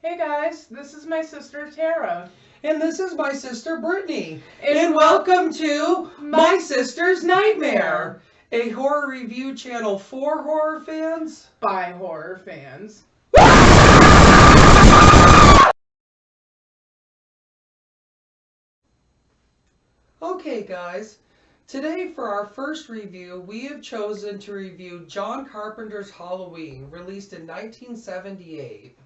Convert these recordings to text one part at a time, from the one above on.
Hey guys, this is my sister Tara. And this is my sister Brittany. And welcome to My My Sister's Nightmare, a horror review channel for horror fans. By horror fans. Okay, guys. Today, for our first review, we have chosen to review John Carpenter's Halloween, released in 1978.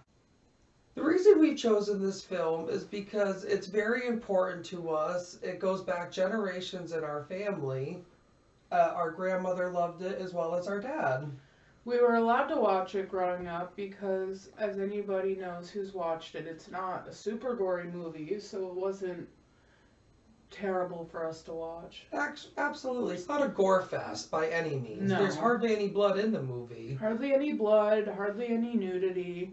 The reason we've chosen this film is because it's very important to us. It goes back generations in our family. Our grandmother loved it as well as our dad. We were allowed to watch it growing up because, as anybody knows who's watched it, it's not a super gory movie, so it wasn't terrible for us to watch. Absolutely. It's not a gore fest by any means. No. There's hardly any blood in the movie. Hardly any blood, hardly any nudity.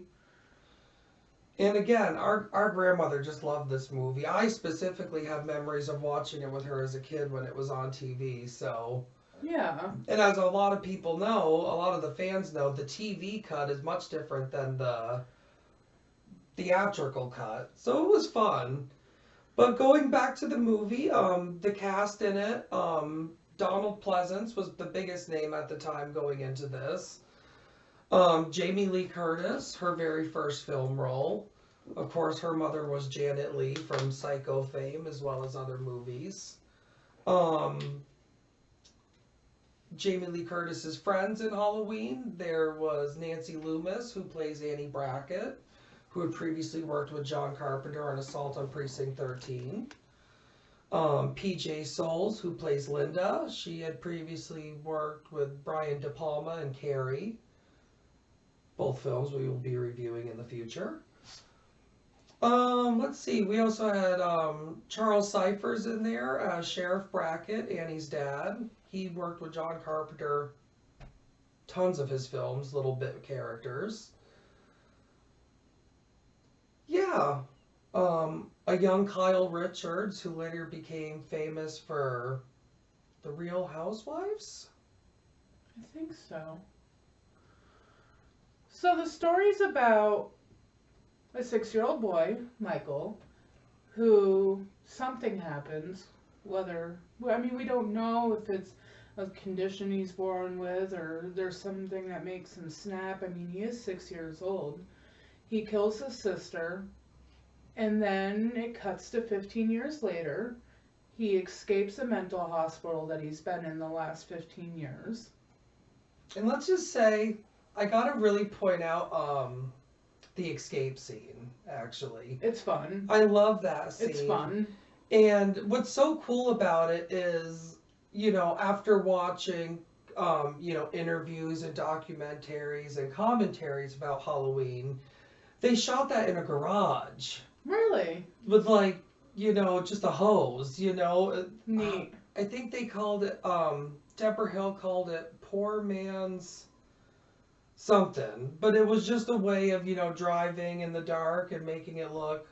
And again, our grandmother just loved this movie. I specifically have memories of watching it with her as a kid when it was on TV, so... Yeah. And as a lot of people know, a lot of the fans know, the TV cut is much different than the theatrical cut. So it was fun. But going back to the movie, the cast in it, Donald Pleasance was the biggest name at the time going into this. Jamie Lee Curtis, her very first film role. Of course, her mother was Janet Leigh from Psycho fame, as well as other movies. Jamie Lee Curtis's friends in Halloween, there was Nancy Loomis, who plays Annie Brackett, who had previously worked with John Carpenter on Assault on Precinct 13. PJ Souls, who plays Linda. She had previously worked with Brian De Palma and Carrie. Both films we will be reviewing in the future. Let's see. We also had Charles Cyphers in there as Sheriff Brackett, Annie's dad. He worked with John Carpenter, tons of his films, little bit characters. Yeah. A young Kyle Richards, who later became famous for The Real Housewives? I think so. So the story's about a 6-year-old boy, Michael, who something happens, we don't know if it's a condition he's born with or there's something that makes him snap. I mean, he is 6 years old. He kills his sister, and then it cuts to 15 years later. He escapes a mental hospital that he's been in the last 15 years. And let's just say, I gotta really point out the escape scene, actually. It's fun. I love that scene. It's fun. And what's so cool about it is, after watching, interviews and documentaries and commentaries about Halloween, they shot that in a garage. Really? With, just a hose, Neat. I think they called it, Deborah Hill called it poor man's something. But it was just a way of, driving in the dark and making it look...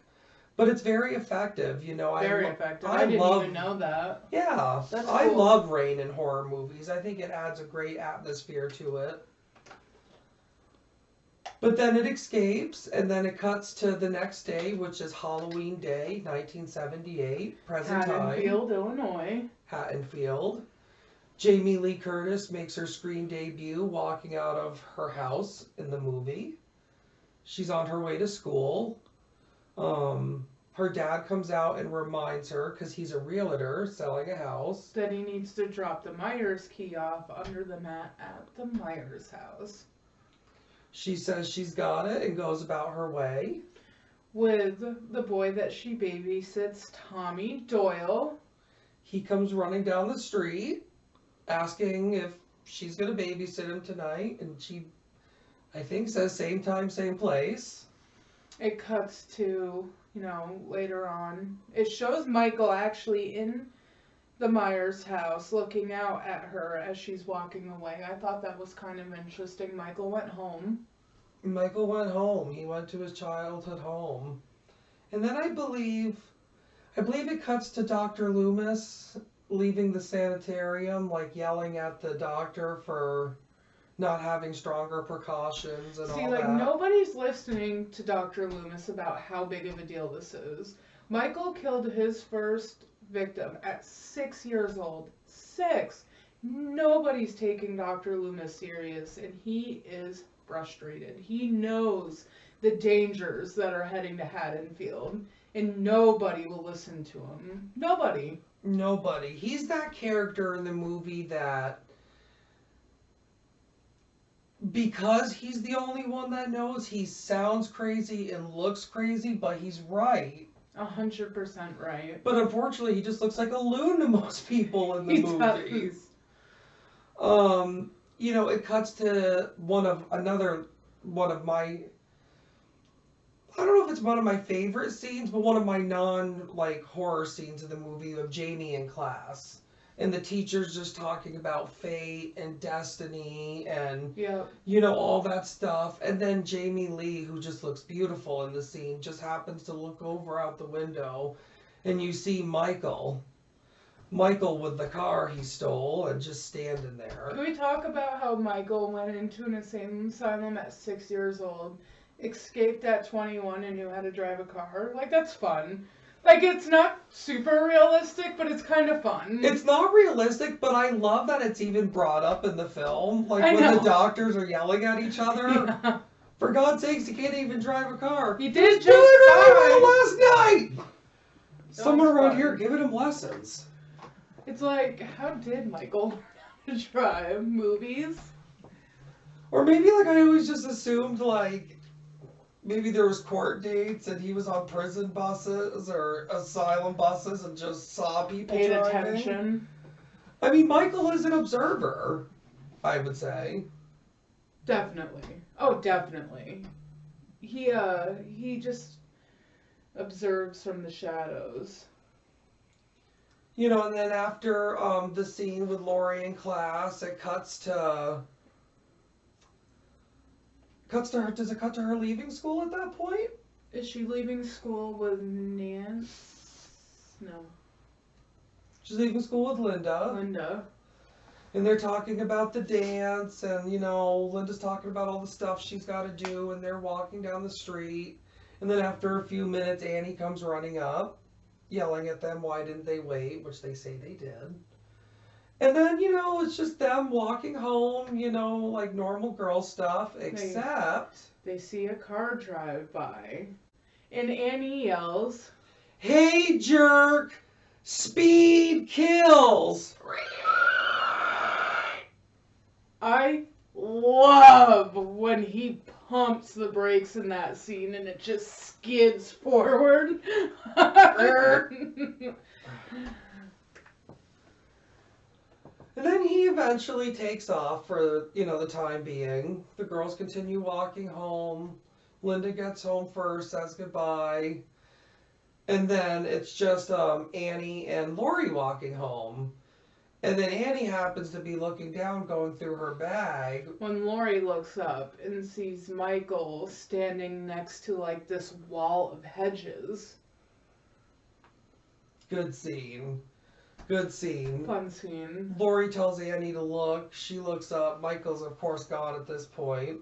But it's very effective, Very effective. I didn't even know that. Yeah. That's I cool. love rain in horror movies. I think it adds a great atmosphere to it. But then it escapes, and then it cuts to the next day, which is Halloween Day, 1978, present time. Haddonfield, Illinois. Haddonfield. Jamie Lee Curtis makes her screen debut walking out of her house in the movie. She's on her way to school. Her dad comes out and reminds her, because he's a realtor selling a house, that he needs to drop the Myers key off under the mat at the Myers house. She says she's got it and goes about her way. With the boy that she babysits, Tommy Doyle. He comes running down the street, asking if she's going to babysit him tonight, and she, I think, says same time, same place. It cuts to, later on. It shows Michael actually in the Myers house looking out at her as she's walking away. I thought that was kind of interesting. Michael went home. He went to his childhood home. And then I believe it cuts to Dr. Loomis leaving the sanitarium, yelling at the doctor for, not having stronger precautions and See, all like, that. nobody's listening to Dr. Loomis about how big of a deal this is. Michael killed his first victim at 6 years old. 6! Nobody's taking Dr. Loomis serious, and he is frustrated. He knows the dangers that are heading to Haddonfield, and nobody will listen to him. Nobody. Nobody. He's that character in the movie that, because he's the only one that knows, he sounds crazy and looks crazy, but he's right. 100% right. But unfortunately, he just looks like a loon to most people in the He movie. does. You know, it cuts to one of my, I don't know if it's one of my favorite scenes, but one of my like horror scenes in the movie of Jamie in class. And the teacher's just talking about fate and destiny and, Yep. you know, all that stuff. And then Jamie Lee, who just looks beautiful in the scene, just happens to look over out the window and you see Michael with the car he stole and just standing there. Can we talk about how Michael went into an insane asylum at 6 years old, escaped at 21, and knew how to drive a car? Like, that's fun. Like, it's not super realistic, but it's kind of fun. It's not realistic, but I love that it's even brought up in the film. Like, I when know. the doctors are yelling at each other. Yeah. For God's sakes, he can't even drive a car. He did He just learned last night! That Someone was around fun. here giving him lessons. It's like, how did Michael learn how to drive? Movies? Or maybe, like, I always just assumed, like, maybe there was court dates and he was on prison buses or asylum buses and just saw people Paid driving. attention. I mean, Michael is an observer, I would say. Definitely. Oh, definitely. He just observes from the shadows. You know, and then after the scene with Lori in class, it cuts to her. Does it cut to her leaving school at that point? Is she leaving school with Nance? No. She's leaving school with Linda. Linda. And they're talking about the dance, and, you know, Linda's talking about all the stuff she's got to do, and they're walking down the street. And then after a few minutes, Annie comes running up, yelling at them, why didn't they wait, which they say they did. And then, you know, it's just them walking home, you know, like normal girl stuff, except... They see a car drive by, and Annie yells, "Hey, jerk! Speed kills!" I love when he pumps the brakes in that scene and it just skids forward. And then he eventually takes off for, you know, the time being. The girls continue walking home. Linda gets home first, says goodbye. And then it's just Annie and Lori walking home. And then Annie happens to be looking down, going through her bag. When Lori looks up and sees Michael standing next to, like, this wall of hedges. Good scene. Good scene. Fun scene. Lori tells Annie to look. She looks up. Michael's, of course, gone at this point.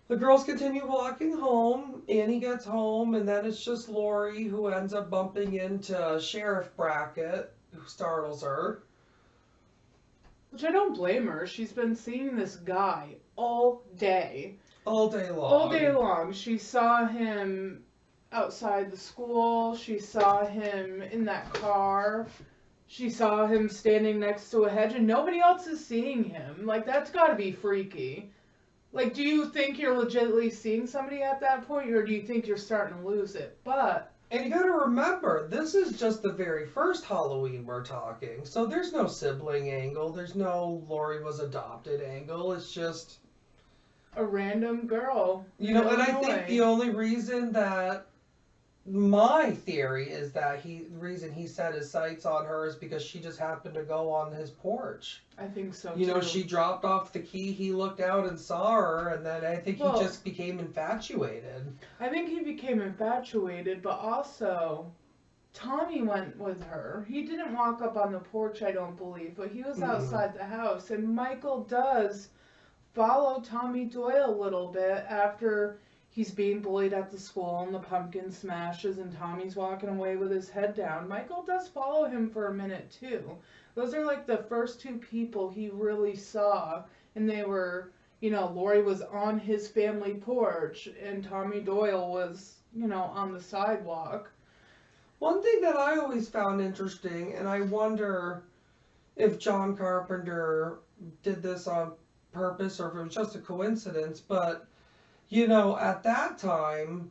The girls continue walking home. Annie gets home, and then it's just Lori who ends up bumping into Sheriff Brackett, who startles her. Which I don't blame her. She's been seeing this guy all day. All day long. All day long. She saw him outside the school. She saw him in that car. She saw him standing next to a hedge, and nobody else is seeing him. Like, that's gotta be freaky. Like, do you think you're legitimately seeing somebody at that point, or do you think you're starting to lose it? But... And you gotta remember, this is just the very first Halloween we're talking. So there's no sibling angle. There's no Lori was adopted angle. It's just... a random girl. You know, and I think the only reason that... My theory is that the reason he set his sights on her is because she just happened to go on his porch. I think so, You know, too. she dropped off the key, he looked out and saw her, and then I think he just became infatuated. I think he became infatuated, but also Tommy went with her. He didn't walk up on the porch, I don't believe, but he was Mm-mm. outside the house. And Michael does follow Tommy Doyle a little bit after he's being bullied at the school and the pumpkin smashes and Tommy's walking away with his head down. Michael does follow him for a minute too. Those are like the first two people he really saw, and they were, Lori was on his family porch and Tommy Doyle was, on the sidewalk. One thing that I always found interesting, and I wonder if John Carpenter did this on purpose or if it was just a coincidence, but at that time,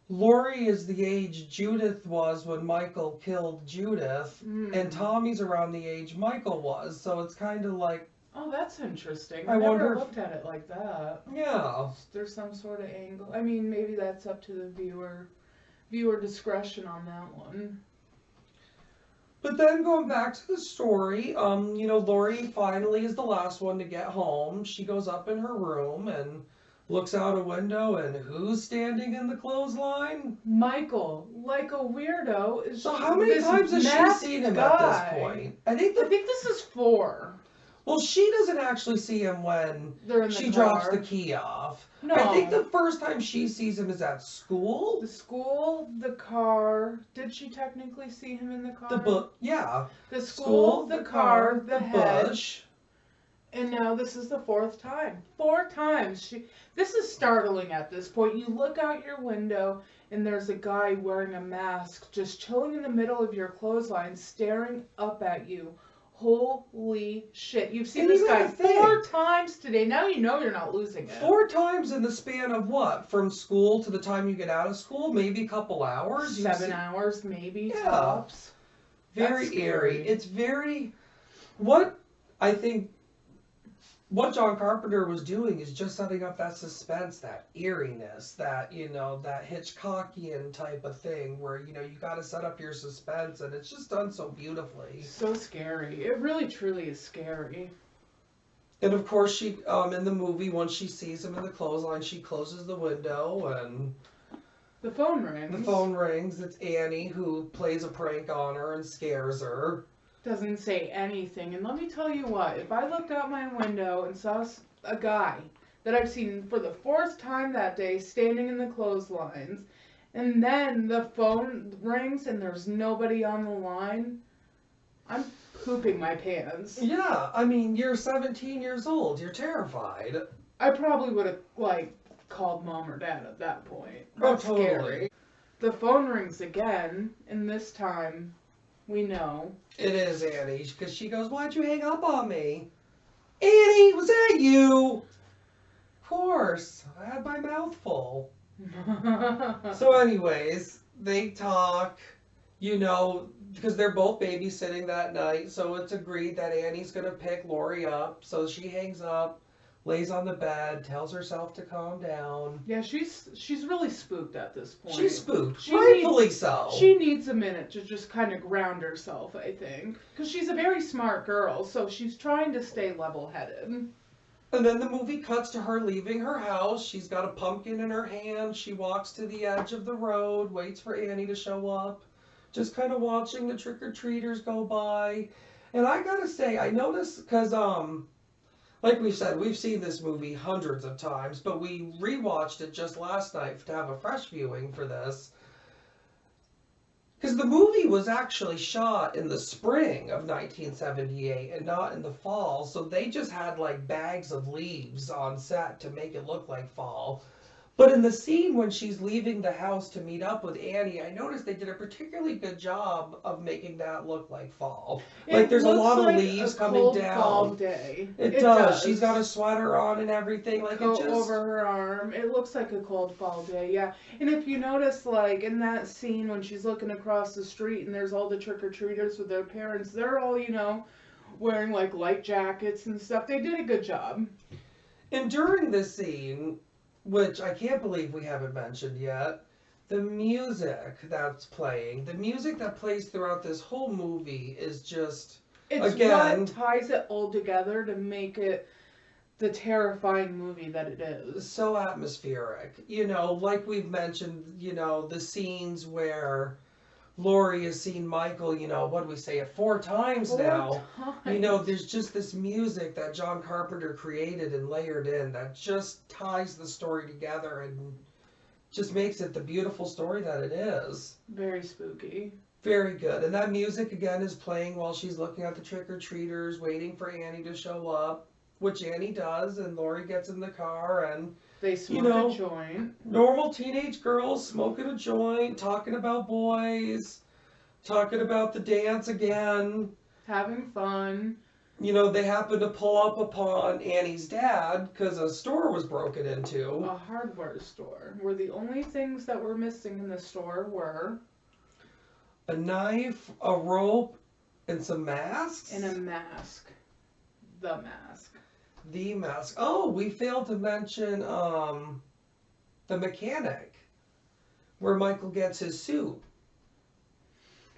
Lori is the age Judith was when Michael killed Judith, and Tommy's around the age Michael was. So it's kind of like. Oh, that's interesting. I I never wonder looked at it like that. Yeah. There's some sort of angle. I mean, maybe that's up to the viewer discretion on that one. But then going back to the story, Lori finally is the last one to get home. She goes up in her room and looks out a window, and who's standing in the clothesline? Michael, like a weirdo, is. So how many times has she seen him at this point? I think this is 4. Well, she doesn't actually see him when she drops the key off. No. I think the first time she sees him is at school. The school, the car. Did she technically see him in the car? Yeah. The school, the car, the bush. And now this is the 4th time. 4 times. This is startling at this point. You look out your window and there's a guy wearing a mask just chilling in the middle of your clothesline staring up at you. Holy shit. You've seen this guy 4 times today. Now you know you're not losing it. 4 times in the span of what? From school to the time you get out of school? Maybe a couple hours? 7 hours, maybe, tops. Very eerie. It's very... What John Carpenter was doing is just setting up that suspense, that eeriness, that, that Hitchcockian type of thing where, you got to set up your suspense, and it's just done so beautifully. So scary. It really, truly is scary. And of course, she, in the movie, once she sees him in the clothesline, she closes the window and... The phone rings. The phone rings. It's Annie who plays a prank on her and scares her. Doesn't say anything. And let me tell you what, if I looked out my window and saw a guy that I've seen for the 4th time that day standing in the clotheslines, and then the phone rings and there's nobody on the line, I'm pooping my pants. Yeah, I mean, you're 17 years old. You're terrified. I probably would have, called mom or dad at that point. That's totally. Scary. The phone rings again, and this time... We know. It is Annie, because she goes, "Why'd you hang up on me?" Annie, was that you? Of course. I had my mouth full. So anyways, they talk, because they're both babysitting that night, so it's agreed that Annie's going to pick Lori up. So she hangs up, lays on the bed, tells herself to calm down. Yeah, she's really spooked at this point. She's spooked, rightfully so. She needs a minute to just kind of ground herself, I think. Because she's a very smart girl, so she's trying to stay level-headed. And then the movie cuts to her leaving her house. She's got a pumpkin in her hand. She walks to the edge of the road, waits for Annie to show up. Just kind of watching the trick-or-treaters go by. And I gotta say, I noticed, because, like we said, we've seen this movie hundreds of times, but we rewatched it just last night to have a fresh viewing for this. Because the movie was actually shot in the spring of 1978 and not in the fall, so they just had bags of leaves on set to make it look like fall. But in the scene when she's leaving the house to meet up with Annie, I noticed they did a particularly good job of making that look like fall. There's a lot of leaves coming down. Fall day. It does. She's got a sweater on and everything. Coat over her arm. It looks like a cold fall day, yeah. And if you notice, in that scene when she's looking across the street and there's all the trick-or-treaters with their parents, they're all, wearing, light jackets and stuff. They did a good job. And during this scene, which I can't believe we haven't mentioned yet, the music that's playing, the music that plays throughout this whole movie is just, it's what ties it all together to make it the terrifying movie that it is. So atmospheric. Like we've mentioned, the scenes where Laurie has seen Michael, what do we say it, 4 times now. There's just this music that John Carpenter created and layered in that just ties the story together and just makes it the beautiful story that it is. Very spooky. Very good. And that music, again, is playing while she's looking at the trick-or-treaters, waiting for Annie to show up, which Annie does, and Laurie gets in the car, and they smoke a joint. Normal teenage girls smoking a joint, talking about boys, talking about the dance again. Having fun. They happen to pull up upon Annie's dad because a store was broken into. A hardware store, where the only things that were missing in the store were a knife, a rope, and some masks. And a mask. The mask. The mask. Oh, we failed to mention the mechanic, where Michael gets his suit.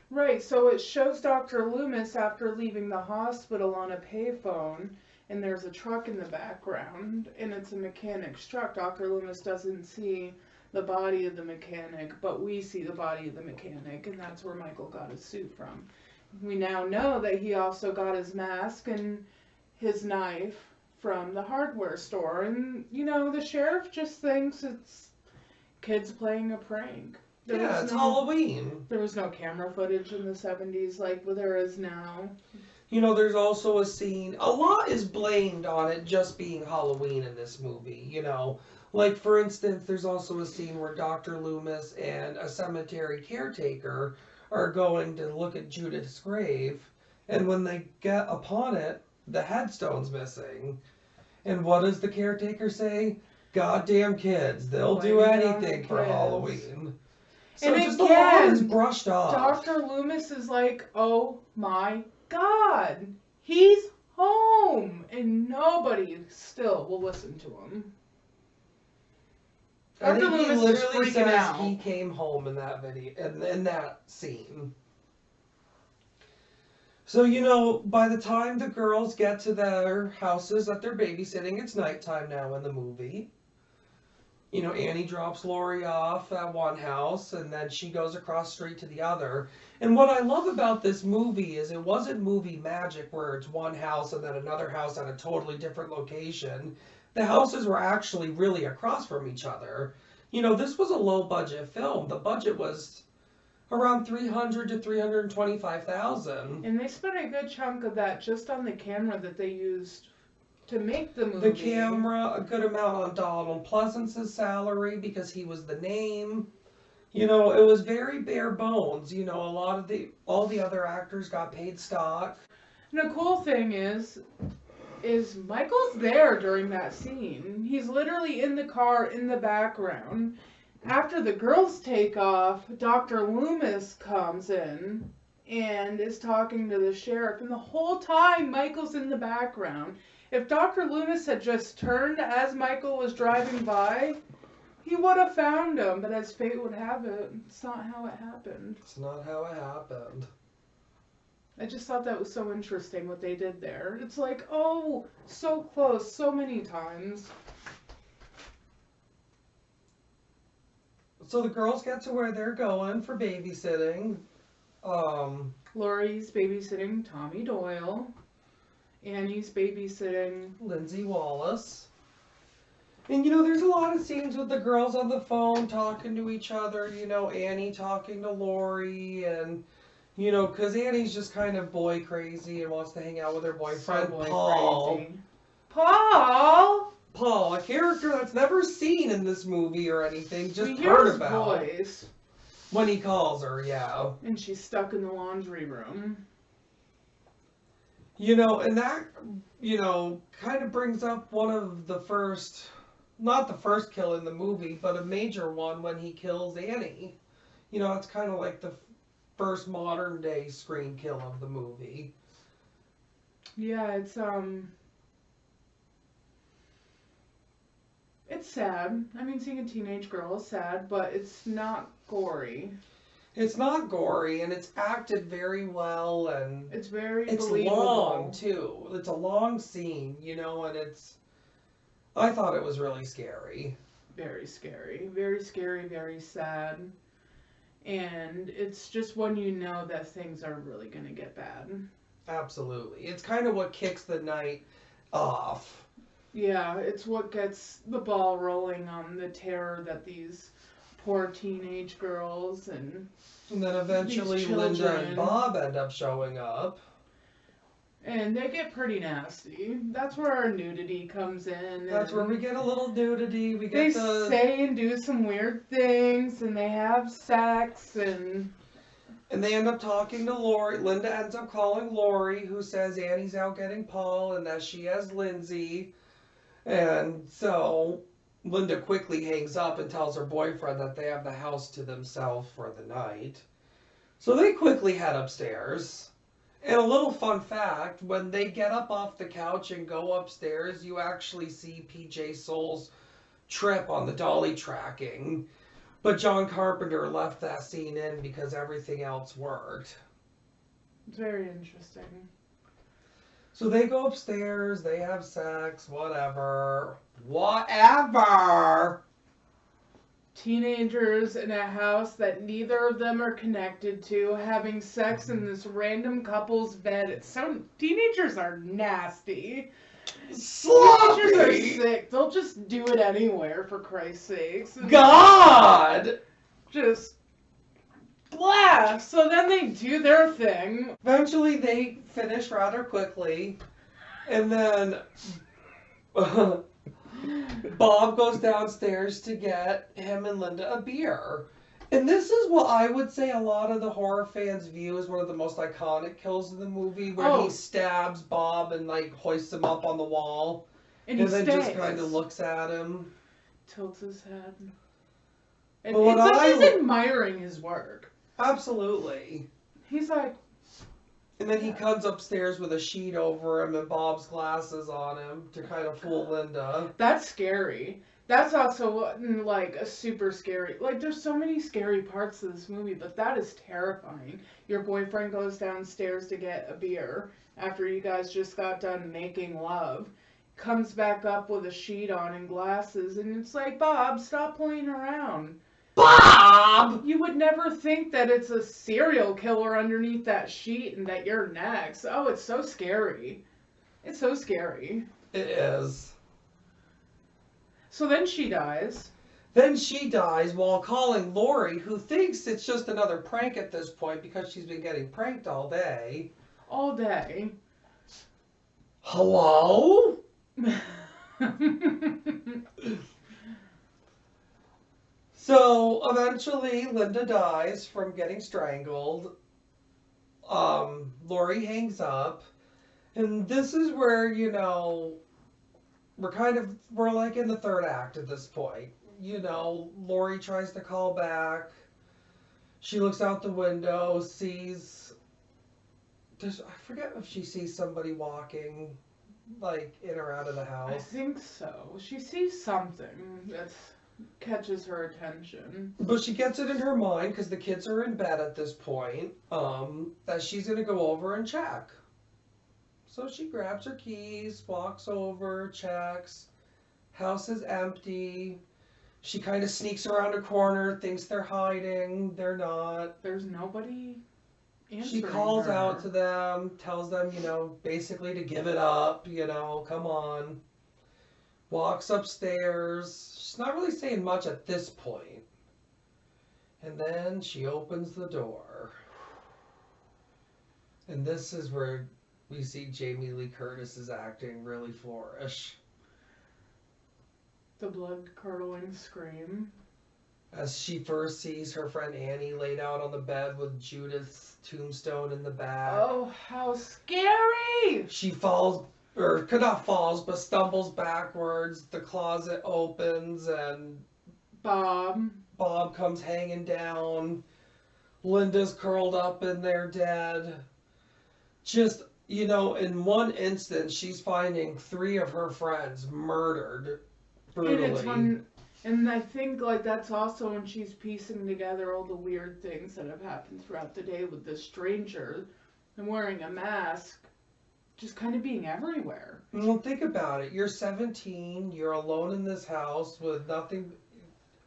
Right, so it shows Dr. Loomis after leaving the hospital on a payphone, and there's a truck in the background, and it's a mechanic's truck. Dr. Loomis doesn't see the body of the mechanic, but we see the body of the mechanic, and that's where Michael got his suit from. We now know that he also got his mask and his knife from the hardware store, and, the sheriff just thinks it's kids playing a prank. It's Halloween. There was no camera footage in the 70s like there is now. There's also a scene, a lot is blamed on it just being Halloween in this movie, Like, for instance, there's also a scene where Dr. Loomis and a cemetery caretaker are going to look at Judith's grave, and when they get upon it, the headstone's missing. And what does the caretaker say? Goddamn kids, they'll do anything for Halloween. So and just again, a lot is brushed off. Dr. Loomis is like, oh my God, he's home, and nobody still will listen to him. I think Loomis he literally is freaking says out. he came home in that video, in that scene. So, by the time the girls get to their houses that they're babysitting, it's nighttime now in the movie. Annie drops Laurie off at one house, and then she goes across the street to the other. And what I love about this movie is it wasn't movie magic where it's one house and then another house at a totally different location. The houses were actually really across from each other. This was a low-budget film. The budget was around $300,000 to $325,000. And they spent a good chunk of that just on the camera that they used to make the movie. The camera, a good amount on Donald Pleasance's salary because he was the name. It was very bare bones. All the other actors got paid stock. And the cool thing is Michael's there during that scene. He's literally in the car in the background. After the girls take off, Dr. Loomis comes in and is talking to the sheriff, and the whole time Michael's in the background. If Dr. Loomis had just turned as Michael was driving by, he would have found him, but as fate would have it, it's not how it happened. It's not how it happened. I just thought that was so interesting what they did there. It's like, oh, so close, so many times. So the girls get to where they're going for babysitting. Laurie's babysitting Tommy Doyle. Annie's babysitting Lindsay Wallace. And there's a lot of scenes with the girls on the phone talking to each other. Annie talking to Laurie, and because Annie's just kind of boy crazy and wants to hang out with her boyfriend Paul. Crazy. Paul, a character that's never seen in this movie or anything, just we heard hear his about voice. When he calls her, yeah. And she's stuck in the laundry room. And that, kind of brings up one of the first, not the first kill in the movie, but a major one when he kills Annie. It's kind of like the first modern day screen kill of the movie. Yeah, it's sad. I mean, seeing a teenage girl is sad, but it's not gory. It's not gory, and it's acted very well, and it's very it's believable. long too. It's a long scene, and it's. I thought it was really scary. Very scary, very scary, very sad. And it's just when you know that things are really going to get bad. Absolutely. It's kind of what kicks the night off. Yeah, it's what gets the ball rolling on the terror that these poor teenage girls and And then these eventually Linda and children, Bob end up showing up. and they get pretty nasty. That's where our nudity comes in. That's where we get a little nudity. We They get the say and do some weird things, and they have sex, and and they end up talking to Lori. Linda ends up calling Lori, who says Annie's out getting Paul and that she has Lindsay. And so Linda quickly hangs up and tells her boyfriend that they have the house to themselves for the night. So they quickly head upstairs. And a little fun fact, when they get up off the couch and go upstairs, you actually see PJ Souls trip on the dolly tracking. But John Carpenter left that scene in because everything else worked. it's very interesting. So they go upstairs, they have sex, whatever. Whatever! Teenagers in a house that neither of them are connected to, having sex in this random couple's bed. It's so teenagers are nasty. Sloppy! Teenagers are sick. They'll just do it anywhere, for Christ's sakes. God! Just blah. So then they do their thing. Eventually they finish rather quickly. And then Bob goes downstairs to get him and Linda a beer. And this is what I would say a lot of the horror fans view as one of the most iconic kills in the movie, where he stabs Bob and like hoists him up on the wall. And then just kind of looks at him. Tilts his head. And But it's like he's admiring his work. Absolutely. He's like... And then he comes upstairs with a sheet over him and Bob's glasses on him to kind of fool Linda. That's scary. That's also, like, a super scary... Like, there's so many scary parts of this movie, but that is terrifying. Your boyfriend goes downstairs to get a beer after you guys just got done making love. Comes back up with a sheet on and glasses, and it's like, Bob, stop playing around. Bob! You would never think that it's a serial killer underneath that sheet and that you're next. Oh, it's so scary. It's so scary. It is. So then she dies. Then she dies while calling Lori, who thinks it's just another prank at this point because she's been getting pranked all day. All day. Hello? So eventually Linda dies from getting strangled. Lori hangs up. And this is where, you know, we're like in the third act at this point. You know, Lori tries to call back. She looks out the window, sees, I forget if she sees somebody walking, like, in or out of the house. I think so. She sees something that catches her attention. But she gets it in her mind, because the kids are in bed at this point, that she's going to go over and check. So she grabs her keys, walks over, checks. House is empty. She kind of sneaks around a corner, thinks they're hiding. They're not. There's nobody answering She calls her. out to them, tells them, you know, basically to give it up, you know, come on. Walks upstairs. She's not really saying much at this point. And then she opens the door. And this is where we see Jamie Lee Curtis's acting really flourish. The blood-curdling scream. As she first sees her friend Annie laid out on the bed with Judith's tombstone in the back. Oh, how scary! She falls, or not falls, but stumbles backwards. The closet opens and Bob comes hanging down. Linda's curled up in there dead. Just, you know, in one instance, she's finding 3 of her friends murdered brutally. And I think, like, that's also when she's piecing together all the weird things that have happened throughout the day with this stranger and wearing a mask, just kind of being everywhere. Well, think about it. You're 17, you're alone in this house with nothing,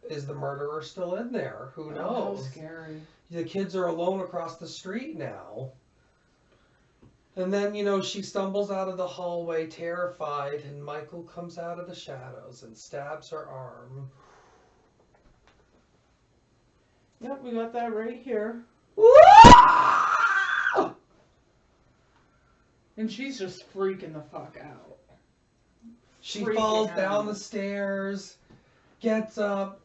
is the murderer still in there? Who Oh, knows? how scary. The kids are alone across the street now. And then, you know, she stumbles out of the hallway terrified, and Michael comes out of the shadows and stabs her arm. Yep, we got that right here. And she's just freaking the fuck out. She Freaking falls out. down the stairs, gets up,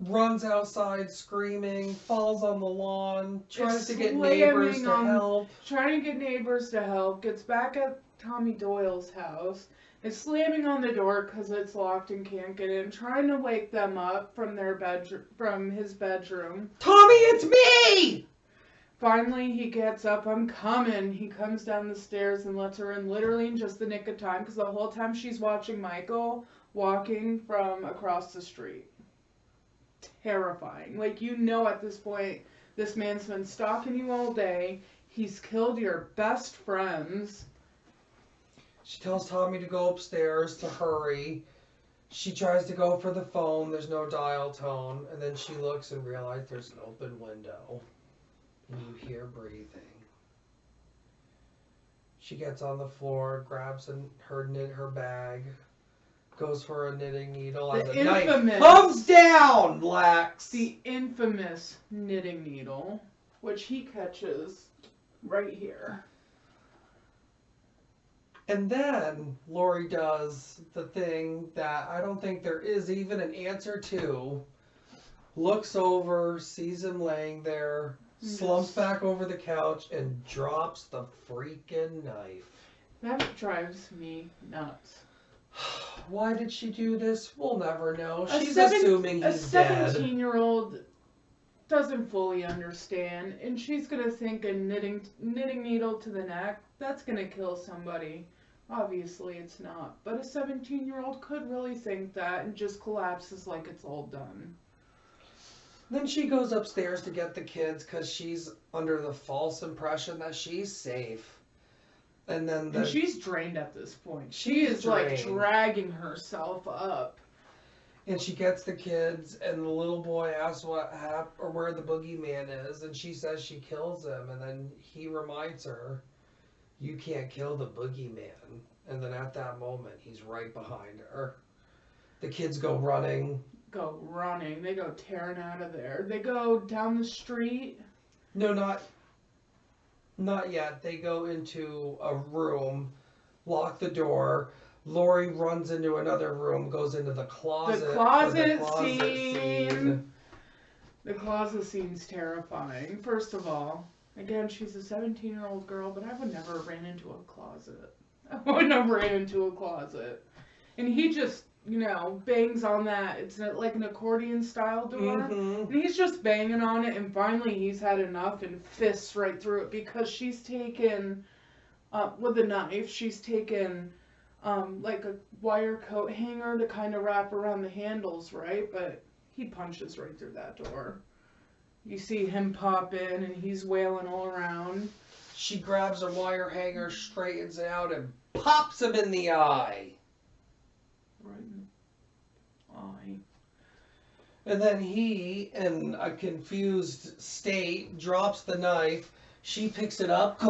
runs outside screaming, falls on the lawn, tries to get neighbors to help. Trying to get neighbors to help, gets back at Tommy Doyle's house, is slamming on the door because it's locked and can't get in, trying to wake them up from their bedroom, from his bedroom. Tommy, it's me! Finally, he gets up, I'm coming. He comes down the stairs and lets her in literally in just the nick of time because the whole time she's watching Michael walking from across the street. Terrifying. Like, you know at this point, this man's been stalking you all day. He's killed your best friends. She tells Tommy to go upstairs to hurry. She tries to go for the phone. There's no dial tone. And then she looks and realizes there's an open window. And you hear breathing. She gets on the floor, grabs her bag, goes for a knitting needle as a knife comes down, Lax. The infamous knitting needle, which he catches right here. And then Lori does the thing that I don't think there is even an answer to. Looks over, sees him laying there, slumps back over the couch, and drops the freaking knife. That drives me nuts. Why did she do this? We'll never know. She's assuming he's dead. A 17-year-old doesn't fully understand, and she's gonna think a knitting needle to the neck, that's gonna kill somebody. Obviously it's not, but a 17-year-old could really think that and just collapses like it's all done. Then she goes upstairs to get the kids because she's under the false impression that she's safe. And she's drained at this point. She is drained. Like dragging herself up. And she gets the kids, and the little boy asks what happened or where the boogeyman is, and she says she kills him, and then he reminds her, "You can't kill the boogeyman." And then at that moment, he's right behind her. The kids go running. They go tearing out of there. They go down the street. No, not yet. They go into a room, lock the door. Lori runs into another room, goes into the closet. The closet scene. The closet scene's terrifying. First of all, again, she's a 17-year-old girl, but I would never ran into a closet. And he just, bangs on that. It's like an accordion style door. Mm-hmm. And he's just banging on it, and finally he's had enough and fists right through it because she's taken, with a knife, she's taken like a wire coat hanger to kind of wrap around the handles, right? But he punches right through that door. You see him pop in, and he's wailing all around. She grabs a wire hanger, straightens it out, and pops him in the eye. Right in the eye. And then he, in a confused state, drops the knife. She picks it up.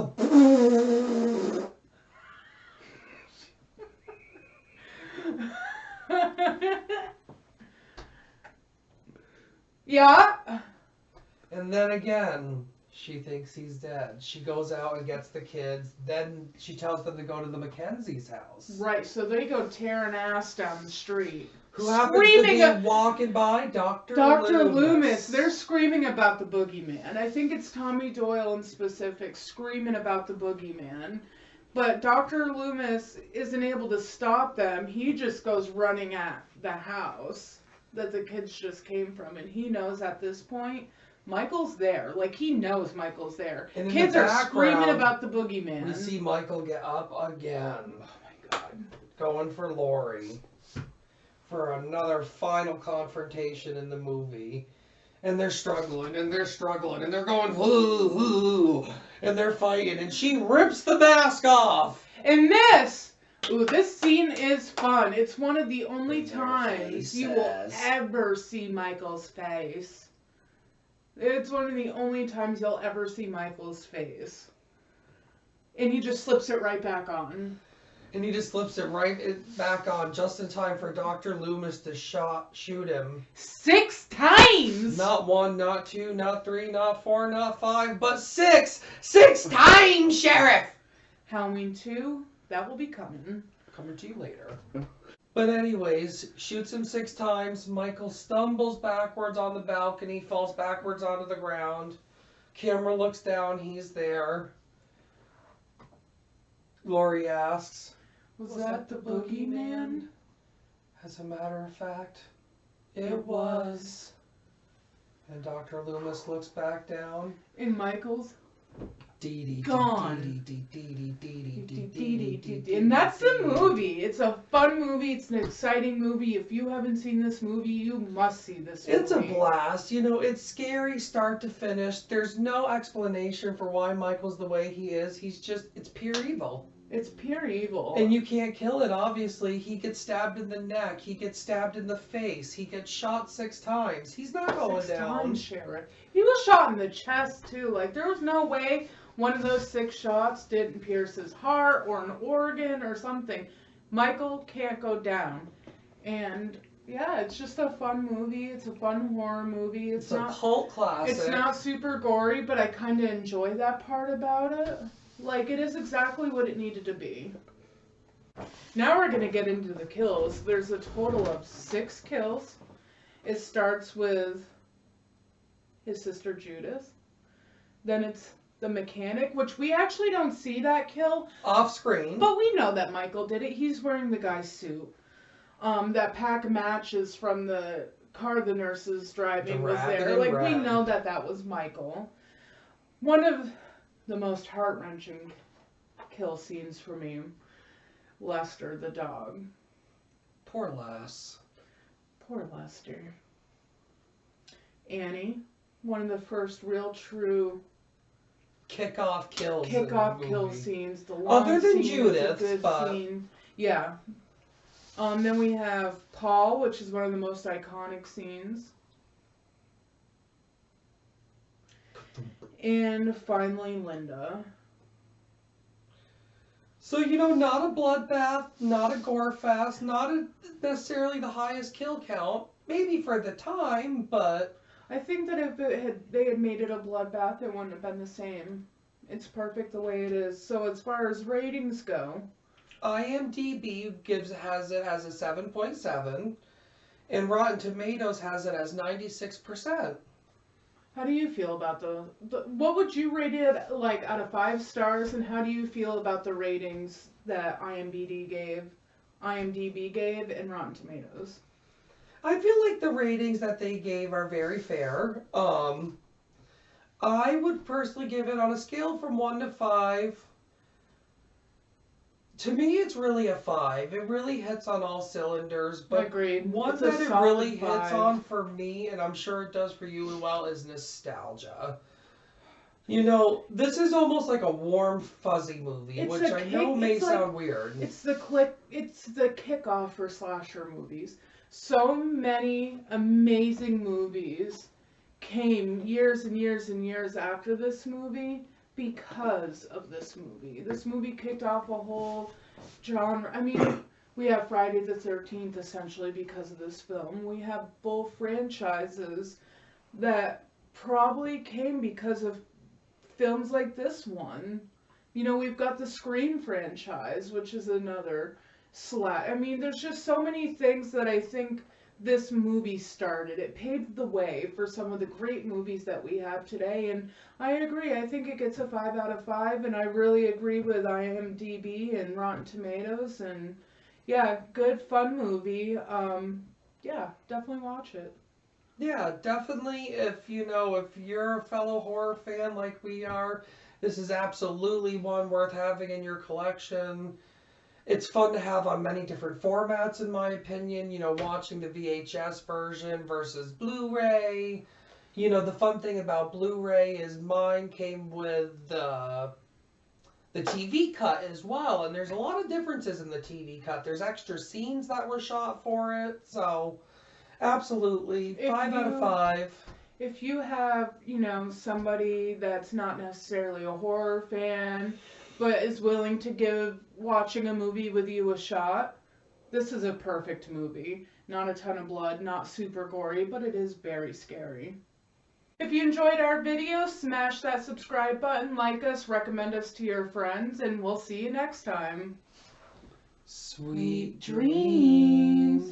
Yeah. And then again, she thinks he's dead. She goes out and gets the kids. Then she tells them to go to the Mackenzie's house. Right, so they go tearing ass down the street. Who happens to be walking by? Dr. Loomis. They're screaming about the boogeyman. I think it's Tommy Doyle in specific screaming about the boogeyman. But Dr. Loomis isn't able to stop them. He just goes running at the house that the kids just came from. And he knows at this point, Michael's there. Like, he knows Michael's there. And kids are screaming about the boogeyman. We see Michael get up again. Oh my God. Going for Lori. For another final confrontation in the movie. And they're struggling, and they're going, whoo, whoo, and they're fighting, and she rips the mask off. And this, Ooh, this scene is fun. It's one of the only Their times you will faces. ever see Michael's face. It's one of the only times you'll ever see Michael's face. And he just slips it right back on. And he just flips it back on just in time for Dr. Loomis to shoot him. 6 times! Not 1, not 2, not 3, not 4, not 5, but 6! 6 times, Sheriff! Halloween 2, that will be coming. Coming to you later. But anyways, shoots him 6 times. Michael stumbles backwards on the balcony, falls backwards onto the ground. Camera looks down, he's there. Laurie asks, Was that the boogeyman? As a matter of fact, it was. And Dr. Loomis looks back down. And Michael's gone. And that's the movie. It's a fun movie. It's an exciting movie. If you haven't seen this movie, you must see this movie. It's a blast. You know, it's scary start to finish. There's no explanation for why Michael's the way he is. It's pure evil. It's pure evil. And you can't kill it, obviously. He gets stabbed in the neck. He gets stabbed in the face. He gets shot 6 times. He's not going 6 down. times, Sheriff. He was shot in the chest, too. Like, there was no way one of those 6 shots didn't pierce his heart or an organ or something. Michael can't go down. And, yeah, it's just a fun movie. It's a fun horror movie. It's a cult classic. It's not super gory, but I kind of enjoy that part about it. Like, it is exactly what it needed to be. Now we're going to get into the kills. There's a total of 6 kills. It starts with his sister Judith. Then it's the mechanic, which we actually don't see that kill. Off screen. But we know that Michael did it. He's wearing the guy's suit. That pack of matches from the car the nurses driving was there. Like, we know that that was Michael. One of the most heart-wrenching kill scenes for me, Lester the dog. Poor Les. Poor Lester. Annie, one of the first real true kickoff kill scenes. The long other than scene, Judith, good but scene. Yeah. Then we have Paul, which is one of the most iconic scenes. And finally, Linda. So, you know, not a bloodbath, not a gore fest, not necessarily the highest kill count. Maybe for the time, but I think that if they had made it a bloodbath, it wouldn't have been the same. It's perfect the way it is. So as far as ratings go, IMDb has it as a 7.7, and Rotten Tomatoes has it as 96%. how do you feel about what would you rate it like out of 5 stars, and how do you feel about the ratings that IMDb gave and Rotten Tomatoes? I feel like the ratings that they gave are very fair. I would personally give it on a scale from 1 to 5. To me, it's really a 5. It really hits on all cylinders. But agreed. One It's that a it solid really 5. hits on for me, and I'm sure it does for you as well, is nostalgia. You know, this is almost like a warm, fuzzy movie, which I know may sound weird. It's the kickoff for slasher movies. So many amazing movies came years and years and years after this movie because of this movie. This movie kicked off a whole genre. I mean, we have Friday the 13th essentially because of this film. We have full franchises that probably came because of films like this one. You know, we've got the Scream franchise, which is another I mean, there's just so many things that I think this movie started. It paved the way for some of the great movies that we have today, and I agree. I think it gets a 5 out of 5, and I really agree with IMDb and Rotten Tomatoes, and yeah, good, fun movie. Yeah, definitely watch it. Yeah, definitely. If you're a fellow horror fan like we are, this is absolutely one worth having in your collection. It's fun to have on many different formats, in my opinion. You know, watching the VHS version versus Blu-ray. You know, the fun thing about Blu-ray is mine came with the the TV cut as well, and there's a lot of differences in the TV cut. There's extra scenes that were shot for it, so absolutely, 5 out of 5. If you have, somebody that's not necessarily a horror fan, but is willing to give watching a movie with you a shot, this is a perfect movie. Not a ton of blood, not super gory, but it is very scary. If you enjoyed our video, smash that subscribe button, like us, recommend us to your friends, and we'll see you next time. Sweet dreams.